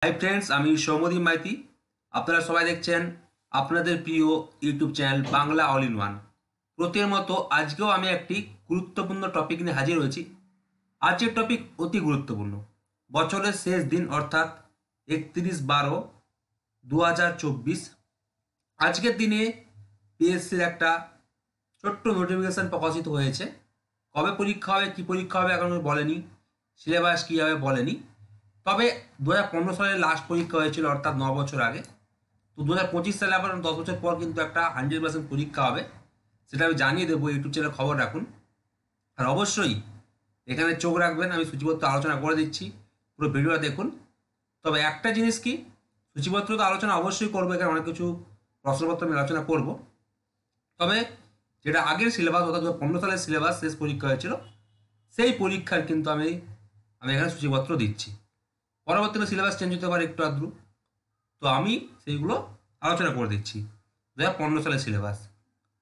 Hi friends, আমি সৌম্যদীপ মাইতি। আপনারা সবাই দেখছেন আপনাদের প্রিয় YouTube channel Bangla all in one. প্রতির মতো আজকেও আমি একটি গুরুত্বপূর্ণ টপিক নিয়ে হাজির হয়েছি। আজকের টপিক অতি গুরুত্বপূর্ণ। বছরের শেষ দিন অর্থাৎ 31/12/2024। আজকের দিনে পিএসসির একটা ছোট্ট নোটিফিকেশান প্রকাশিত হয়েছে। কবে পরীক্ষা হবে, কী পরীক্ষা হবে এখন বলেনি, সিলেবাস কী হবে বলেনি। তবে 2015 সালে লাস্ট পরীক্ষা হয়েছিল, অর্থাৎ 9 বছর আগে। তো 2025 সালে আবার 10 বছর পর কিন্তু একটা 100% পরীক্ষা হবে, সেটা আমি জানিয়ে দেবো। ইউটিউব চ্যানেলে খবর রাখুন। আর অবশ্যই এখানে চোখ রাখবেন, আমি সূচিপত্র আলোচনা করে দিচ্ছি, পুরো ভিডিওটা দেখুন। তবে একটা জিনিস কি, সূচিপত্র তো আলোচনা অবশ্যই করবো, এখানে অনেক কিছু প্রশ্নপত্র আমি আলোচনা করব। তবে যেটা আগের সিলেবাস অর্থাৎ 2015 সালের সিলেবাস শেষ পরীক্ষা হয়েছিল, সেই পরীক্ষার কিন্তু আমি এখানে সূচিপত্র দিচ্ছি। পরবর্তীতে সিলেবাস চেঞ্জ হতে পারে একটু আধটু, তো আমি সেইগুলো আলোচনা করে দিচ্ছি। 2015 সালের সিলেবাস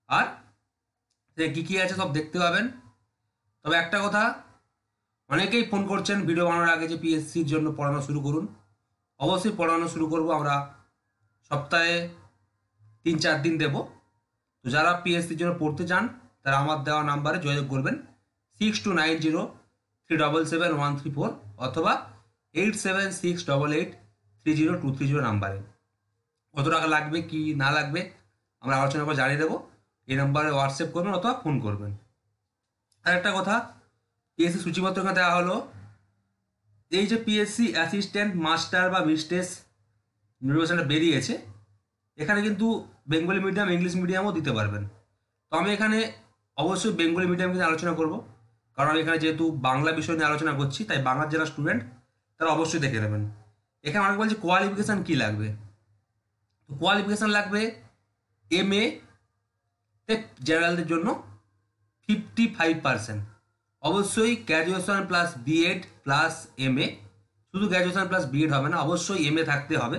আর সে কী কী আছে সব দেখতে পাবেন। তবে একটা কথা, অনেকেই ফোন করছেন ভিডিও বানানোর আগে যে পিএসসির জন্য পড়ানো শুরু করুন। অবশ্যই পড়ানো শুরু করব আমরা, সপ্তাহে 3-4 দিন দেব। তো যারা পিএসসির জন্য পড়তে চান তারা আমার দেওয়া নাম্বারে যোগাযোগ করবেন, 6290377134 অথবা 8768830230 নাম্বারে। কত টাকা লাগবে কি না লাগবে আমরা আলোচনা করে জানিয়ে দেবো। এই নাম্বারে হোয়াটসঅ্যাপ করবেন অথবা ফোন করবেন। আর একটা কথা, পিএসসি সূচিপত্র দেওয়া হলো, এই যে পিএসসি অ্যাসিস্ট্যান্ট মাস্টার বা মিস্ট্রেস নোটিফিকেশনটা বেরিয়েছে, এখানে কিন্তু বেঙ্গলি মিডিয়াম ইংলিশ মিডিয়ামও দিতে পারবেন। তো আমি এখানে অবশ্যই বেঙ্গলি মিডিয়াম নিয়ে আলোচনা করব, কারণ আমি এখানে যেহেতু বাংলা বিষয় নিয়ে আলোচনা করছি, তাই বাংলার যারা স্টুডেন্ট তারা অবশ্যই দেখে নেবেন। এখানে অনেক বলছে কোয়ালিফিকেশান কী লাগবে। তো কোয়ালিফিকেশান লাগবে MA তে জেনারেলদের জন্য 55%। অবশ্যই graduation plus B Ed plus MA, শুধু গ্র্যাজুয়েশন প্লাস বিএড হবে না, অবশ্যই MA থাকতে হবে,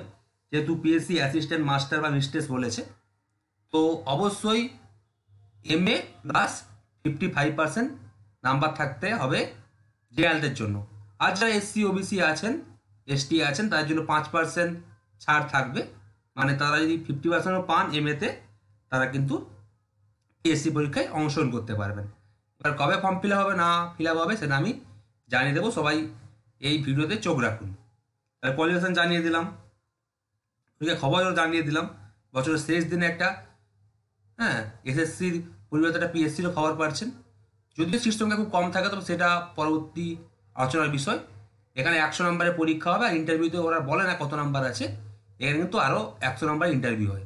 যেহেতু পিএসসি অ্যাসিস্ট্যান্ট মাস্টার বা মিস্ট্রেস বলেছে। তো অবশ্যই MA প্লাস 55% নাম্বার থাকতে হবে জেনারেলদের জন্য। আর যারা SC OBC আছেন, ST আছেন, তার জন্য 5% ছাড় থাকবে। মানে তারা যদি 50%ও পান MA-তে, তারা কিন্তু পিএসসি পরীক্ষায় অংশগ্রহণ করতে পারবেন। এবার কবে ফর্ম ফিল আপ হবে না ফিল আপ হবে সেটা আমি জানিয়ে দেবো, সবাই এই ভিডিওতে চোখ রাখুন। তাহলে কোয়ালিফিকেশান জানিয়ে দিলাম, খবরও জানিয়ে দিলাম। বছরের শেষ দিনে একটা SSCর পরিবর্তে একটা পিএসসিরও খবর পাচ্ছেন। যদিও সিট সংখ্যা খুব কম থাকে, তবে সেটা পরবর্তী আলোচনার বিষয়। এখানে 100 নম্বরের পরীক্ষা হবে, আর ইন্টারভিউতে ওরা বলে না কত নাম্বার আছে। এখানে কিন্তু আরও 100 নম্বরের ইন্টারভিউ হয়,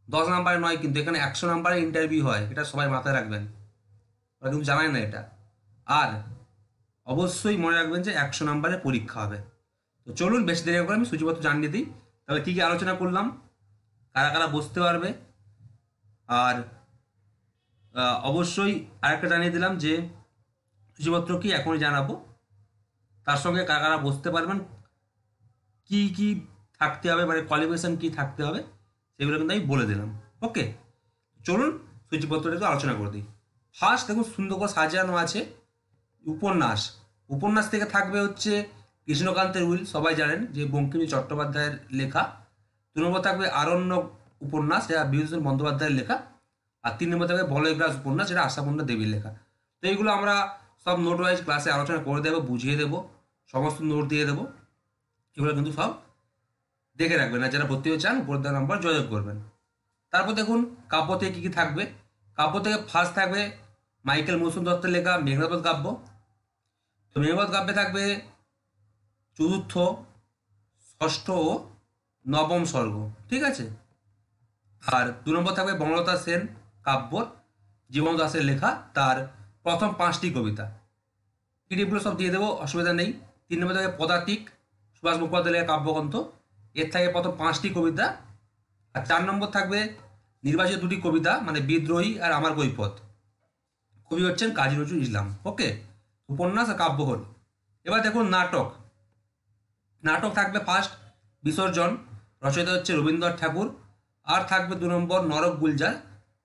10 নম্বরে নয়, কিন্তু এখানে 100 নম্বরের ইন্টারভিউ হয়, এটা সবাই মাথায় রাখবেন। ওরা কিন্তু জানায় না এটা। আর অবশ্যই মনে রাখবেন যে 100 নম্বরের পরীক্ষা হবে। তো চলুন বেশি দেরি করে আমি সূচিপত্র জানিয়ে দিই। তাহলে কী কী আলোচনা করলাম, কারা কারা বসতে পারবে, আর অবশ্যই আরেকটা জানিয়ে দিলাম যে সূচিপত্র কি এখনই জানাবো, তার সঙ্গে কারা কারা বসতে পারবেন, কি কি থাকতে হবে, মানে কোয়ালিফিকেশান কি থাকতে হবে, সেগুলো কিন্তু আমি বলে দিলাম। ওকে, চলুন সূচিপত্রটা একটু আলোচনা করে দিই। ফার্স্ট দেখুন, সুন্দর করে সাজানো আছে উপন্যাস। উপন্যাস থেকে থাকবে হচ্ছে কৃষ্ণকান্তের উইল, সবাই জানেন যে বঙ্কিম চট্টোপাধ্যায়ের লেখা। 2 নম্বর থাকবে আরণ্যক উপন্যাস, যেটা বিভূতিভূষণ বন্দ্যোপাধ্যায়ের লেখা। আর 3 নম্বর থাকবে বলয়গ্রাস উপন্যাস, যেটা আশাপূর্ণা দেবীর লেখা। তো এইগুলো আমরা সব নোট ওয়াইজ ক্লাসে আলোচনা করে দেবো, বুঝিয়ে দেবো, সমস্ত নোট দিয়ে দেবো। এগুলো কিন্তু সব দেখে রাখবেন, আর যারা ভর্তি হতে চান উপর দেওয়া নাম্বার যোগাযোগ করবেন। তারপর দেখুন কাব্য থেকে কী কী থাকবে। কাব্য থেকে ফার্স্ট থাকবে মাইকেল মধুসূদন দত্তের লেখা মেঘনাদ কাব্য। তো মেঘনাদ কাব্যে থাকবে চতুর্থ, ষষ্ঠ ও নবম স্বর্গ, ঠিক আছে। আর 2 নম্বর থাকবে বনলতা সেন কাব্য, জীবন দাসের লেখা, তার প্রথম 5টি কবিতা। পিডিএফগুলো সব দিয়ে দেবো, অসুবিধা নেই। 3 নম্বর থাকবে পদাতিক, সুভাষ মুখোপাধ্যায়ের লেখা কাব্যগ্রন্থ, এর থাকে প্রথম 5টি কবিতা। আর 4 নম্বর থাকবে নির্বাচিত 2টি কবিতা, মানে বিদ্রোহী আর আমার কৈফত। কবি হচ্ছেন কাজী নজরুল ইসলাম। ওকে, উপন্যাস আর কাব্য হল। এবার দেখুন নাটক। নাটক থাকবে ফার্স্ট বিসর্জন, রচয়িতা হচ্ছে রবীন্দ্রনাথ ঠাকুর। আর থাকবে 2 নম্বর নরক গুলজার,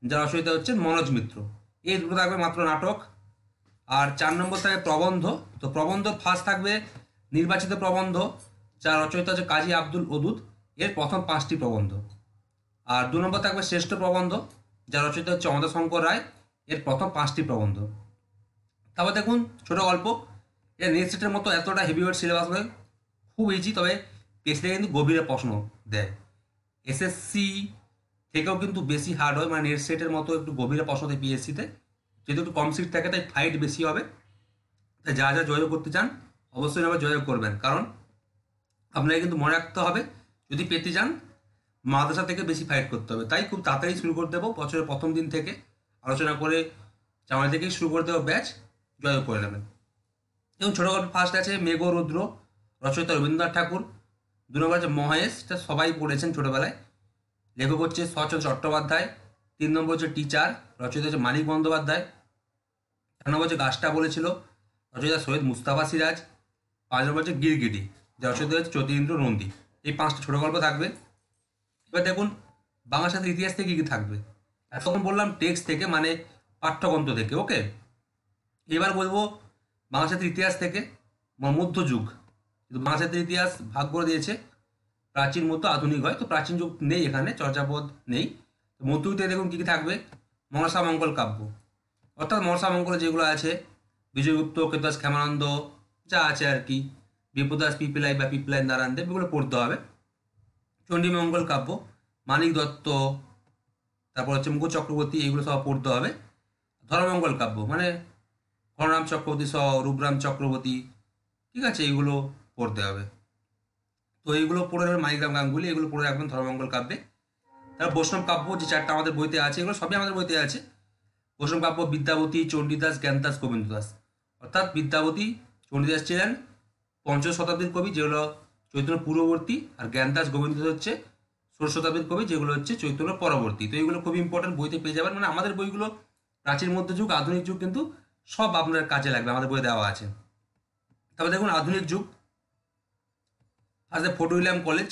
যার রচয়িতা হচ্ছেন মনোজ মিত্র। এই দুটো থাকবে মাত্র নাটক। আর 4 নম্বর থাকবে প্রবন্ধ। তো প্রবন্ধ ফার্স্ট থাকবে নির্বাচিত প্রবন্ধ, যার রচয়িতা হচ্ছে কাজী আব্দুল ওদুদ, এর প্রথম 5টি প্রবন্ধ। আর 2 নম্বর থাকবে শ্রেষ্ঠ প্রবন্ধ, যার রচয়িতা হচ্ছে অমৃতশঙ্কর রায়, এর প্রথম 5টি প্রবন্ধ। তারপর দেখুন ছোট গল্প, এর নেট সেটের মতো এতটা হেভিওয়েট সিলেবাস নয়, খুব ইজি, তবে টেস্টে কিন্তু গভীরে প্রশ্ন দেয়। এসএসসি থেকেও কিন্তু বেশি হার্ড হয়, মানে নেট সেটের মতো একটু গভীরে প্রশ্ন দেয় পিএসসিতে, যেহেতু একটু কম সিট থাকে তাই ফাইট বেশি হবে। তাই যা যা যোগাযোগ করতে চান অবশ্যই আবার যোগাযোগ করবেন, কারণ আপনাকে কিন্তু মনে রাখতে হবে যদি পেতে চান মাদ্রাসা থেকে বেশি ফাইট করতে হবে। তাই খুব তাড়াতাড়ি শুরু করে দেবো, বছরের প্রথম দিন থেকে আলোচনা করে জানুয়ারি থেকেই শুরু করে দেবো ব্যাচ, যোগাযোগ করে নেবেন। এবং ছোটো গল্প ফার্স্ট আছে মেঘ ও রুদ্র, রচয়িতা রবীন্দ্রনাথ ঠাকুর। 2 নম্বর আছে মহেশ, এটা সবাই পড়েছেন ছোটোবেলায়, লেখক হচ্ছে শরৎচন্দ্র চট্টোপাধ্যায়। 3 নম্বর হচ্ছে টিচার, রচয়িতা হচ্ছে মানিক বন্দ্যোপাধ্যায়। 4 নম্বর হচ্ছে গাছটা বলেছিল, রচয়িতা সৈয়দ মুস্তাফা সিরাজ। 5 নম্বর হচ্ছে গিরগিটি, যার রচয়িতা হচ্ছে জ্যোতিরিন্দ্র নন্দী। এই 5টা ছোটো গল্প থাকবে। এবার দেখুন বাংলা সাথে ইতিহাস থেকে কী কী থাকবে। এতক্ষণ বললাম টেক্সট থেকে, মানে পাঠ্যগ্রন্থ থেকে, ওকে। এবার বলবো বাংলা সাথে ইতিহাস থেকে মধ্যযুগ। কিন্তু বাংলা সাথে ইতিহাস ভাগ করে দিয়েছে প্রাচীন মতো আধুনিক হয়, তো প্রাচীন যুগ নেই এখানে, চর্যাপদ নেই। তো মধ্যযুগে দেখুন কী কী থাকবে। মনসা মঙ্গল কাব্য, অর্থাৎ মনসা মঙ্গল যেগুলো আছে, বিজয়গুপ্ত, কেতুদাস ক্ষেমানন্দ যা আছে আর কি, বিপ্রদাস পিপিলাই বা পিপলাই নারায়ণ দেব, এগুলো পড়তে হবে। চণ্ডীমঙ্গল কাব্য, মানিক দত্ত, তারপর হচ্ছে মুকুট চক্রবর্তী, এগুলো সব পড়তে হবে। ধর্মমঙ্গল কাব্য মানে ঘনরাম চক্রবর্তী সহ রূপরাম চক্রবর্তী, ঠিক আছে, এইগুলো পড়তে হবে। তো এইগুলো পড়ে নেবেন, মানিকরাম গাঙ্গুলি, এগুলো পড়ে রাখবেন ধর্মমঙ্গল কাব্যে। তারপর বৈষ্ণব কাব্য যে 4টা আমাদের বইতে আছে, এগুলো সবই আমাদের বইতে আছে। বৈষ্ণব কাব্য বিদ্যাপতি, চণ্ডীদাস, জ্ঞানদাস, গোবিন্দদাস। অর্থাৎ বিদ্যাপতি, চণ্ডীদাস ছিলেন 5ম শতাব্দীর কবি, যেগুলো চৈতন্য পূর্ববর্তী, আর জ্ঞানদাস, গোবিন্দদাস হচ্ছে 16শ শতাব্দীর কবি, যেগুলো হচ্ছে চৈতন্য পরবর্তী। তো এইগুলো খুব ইম্পর্টেন্ট, বইতে পেয়ে যাবেন। মানে আমাদের বইগুলো প্রাচীন মধ্যযুগ আধুনিক যুগ কিন্তু সব আপনার কাজে লাগবে, আমাদের বইয়ে দেওয়া আছে। তারপর দেখুন আধুনিক যুগ, আচ্ছা fort William college,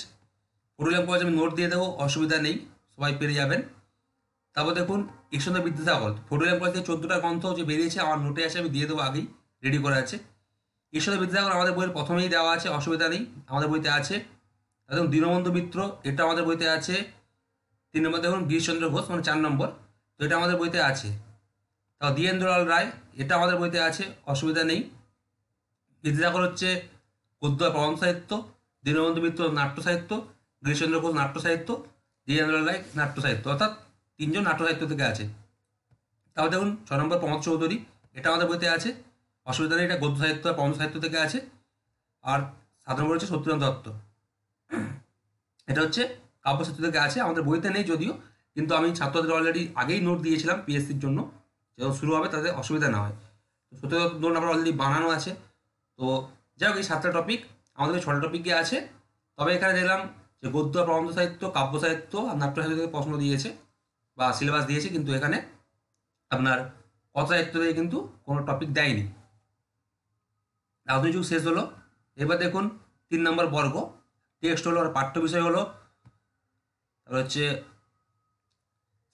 fort William college আমি নোট দিয়ে দেবো, অসুবিধা নেই, সবাই পেরে যাবেন। তারপর দেখুন Ishwarchandra Vidyasagar, fort William college থেকে 14টা গ্রন্থ যে বেরিয়েছে, আমার নোটে আছে, আমি দিয়ে দেবো, আগেই রেডি করা আছে। ঈশ্বরচন্দ্র বিদ্যাসাগর আমাদের বইয়ের প্রথমেই দেওয়া আছে, অসুবিধা নেই, আমাদের বইতে আছে। দেখুন দীনবন্ধু মিত্র, এটা আমাদের বইতে আছে। 3 নম্বর দেখুন গিরিশচন্দ্র ঘোষ, মানে 4 নম্বর, তো এটা আমাদের বইতে আছে। তাও দ্বিজেন্দ্রলাল রায়, এটা আমাদের বইতে আছে, অসুবিধা নেই। বিদ্যাসাগর হচ্ছে গদ্য প্রবন্ধ সাহিত্য, দীনবন্ধু মিত্র নাট্য সাহিত্য, গিরিশচন্দ্র ঘোষ নাট্য সাহিত্য, দ্বিজেন্দ্রলাল রায় নাট্য সাহিত্য, অর্থাৎ 3জন নাট্য সাহিত্য থেকে আছে। তাও দেখুন 6 নম্বর প্রমোদ চৌধুরী, এটা আমাদের বইতে আছে, অসুবিধা নেই, এটা গদ্য সাহিত্য আর প্রবন্ধ সাহিত্য থেকে আছে। আর 7 নম্বর হচ্ছে সত্যনারায়ণ দত্ত, এটা হচ্ছে কাব্যসাহিত্য থেকে আছে, আমাদের বইতে নেই যদিও, কিন্তু আমি ছাত্রদের অলরেডি আগেই নোট দিয়েছিলাম পিএসসির জন্য, যখন শুরু হবে তাদের অসুবিধা না হয়। তো সত্যনারায়ণ দত্ত নোট আমার অলরেডি বানানো আছে। তো যাই হোক, এই 7টা টপিক আমাদের 6টা টপিকে আছে। তবে এখানে দেখলাম যে গদ্য আর প্রবন্ধ সাহিত্য, কাব্য সাহিত্য আর নাট্য সাহিত্য থেকে প্রশ্ন দিয়েছে বা সিলেবাস দিয়েছে, কিন্তু এখানে আপনার কথা সাহিত্য থেকে কিন্তু কোনো টপিক দেয়নি। আধুনিক যুগ শেষ হলো। এবার দেখুন 3 নম্বর বর্গ, টেক্সট হলো আর পাঠ্য বিষয় হলো, তারপর হচ্ছে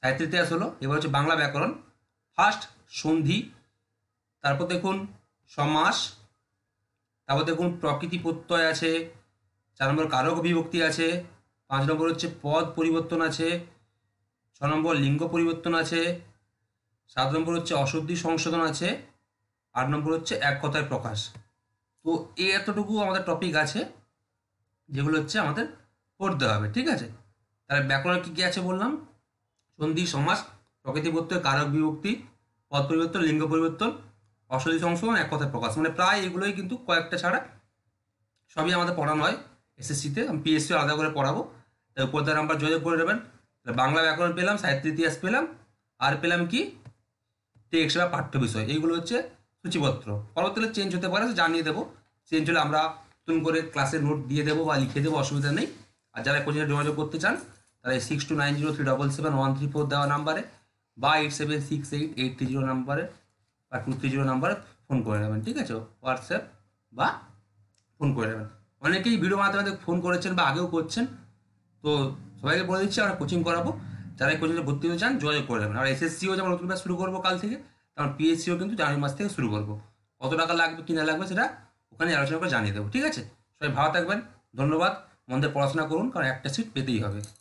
সাহিত্য ইতিহাস হলো, এবার হচ্ছে বাংলা ব্যাকরণ, ফার্স্ট সন্ধি, তারপর দেখুন সমাস, তারপর দেখুন প্রকৃতি প্রত্যয় আছে, 4 নম্বর কারক বিভক্তি আছে, 5 নম্বর হচ্ছে পদ পরিবর্তন আছে, 6 নম্বর লিঙ্গ পরিবর্তন আছে, 7 নম্বর হচ্ছে অশুদ্ধি সংশোধন আছে, 8 নম্বর হচ্ছে এক কথায় প্রকাশ। তো এই এতটুকু আমাদের টপিক আছে, যেগুলো হচ্ছে আমাদের পড়তে হবে, ঠিক আছে। তাহলে ব্যাকরণে কী কী আছে বললাম, সন্ধি, সমাস, প্রকৃতি প্রত্যয়, কারক বিভক্তি, পদ পরিবর্তন, লিঙ্গ পরিবর্তন, অশুদ্ধি সংশোধন, এক কথায় প্রকাশ, মানে প্রায় এগুলোই কিন্তু কয়েকটা ছাড়া সবই আমাদের পড়ানো হয় এসএসসিতে। আমি পিএসসি আলাদা করে পড়াবো, তাই উপর দ্বারা নাম্বার যোগাযোগ করে নেবেন। বাংলা ব্যাকরণ পেলাম, সাহিত্য ইতিহাস পেলাম, আর পেলাম কি টেক্সট বা পাঠ্য বিষয়, এইগুলো হচ্ছে সূচিপত্র। পরবর্তীতে চেঞ্জ হতে পারে, জানিয়ে দেবো, চেঞ্জ হলে আমরা নতুন করে ক্লাসের নোট দিয়ে দেবো বা লিখে দেবো, অসুবিধা নেই। আর যারা কোচিংয়ে যোগাযোগ করতে চান তারা 6290377374 দেওয়া নাম্বারে বা 8768830830 নাম্বারে বা 230 নাম্বারে ফোন করে নেবেন, ঠিক আছে, হোয়াটসঅ্যাপ বা ফোন করে নেবেন। অনেকেই ভিডিও মাধ্যমে ফোন করেছেন বা আগেও করছেন, তো সবাইকে বলে দিচ্ছি আমরা কোচিং করাবো, যারা এই কোচিংয়ে ভর্তি হতে চান যোগাযোগ করে নেবেন। আর এসএসসিও যেমন নতুন ব্যাচ শুরু করবো কাল থেকে, তেমন পিএসসিও কিন্তু জানুয়ারি মাস থেকে শুরু করবো। কত টাকা লাগবে কি না লাগবে সেটা ওখানে আলোচনা করে জানিয়ে দেবো, ঠিক আছে। সবাই ভালো থাকবেন, ধন্যবাদ। মন দিয়ে পড়াশোনা করুন, কারণ একটা সিট পেতেই হবে।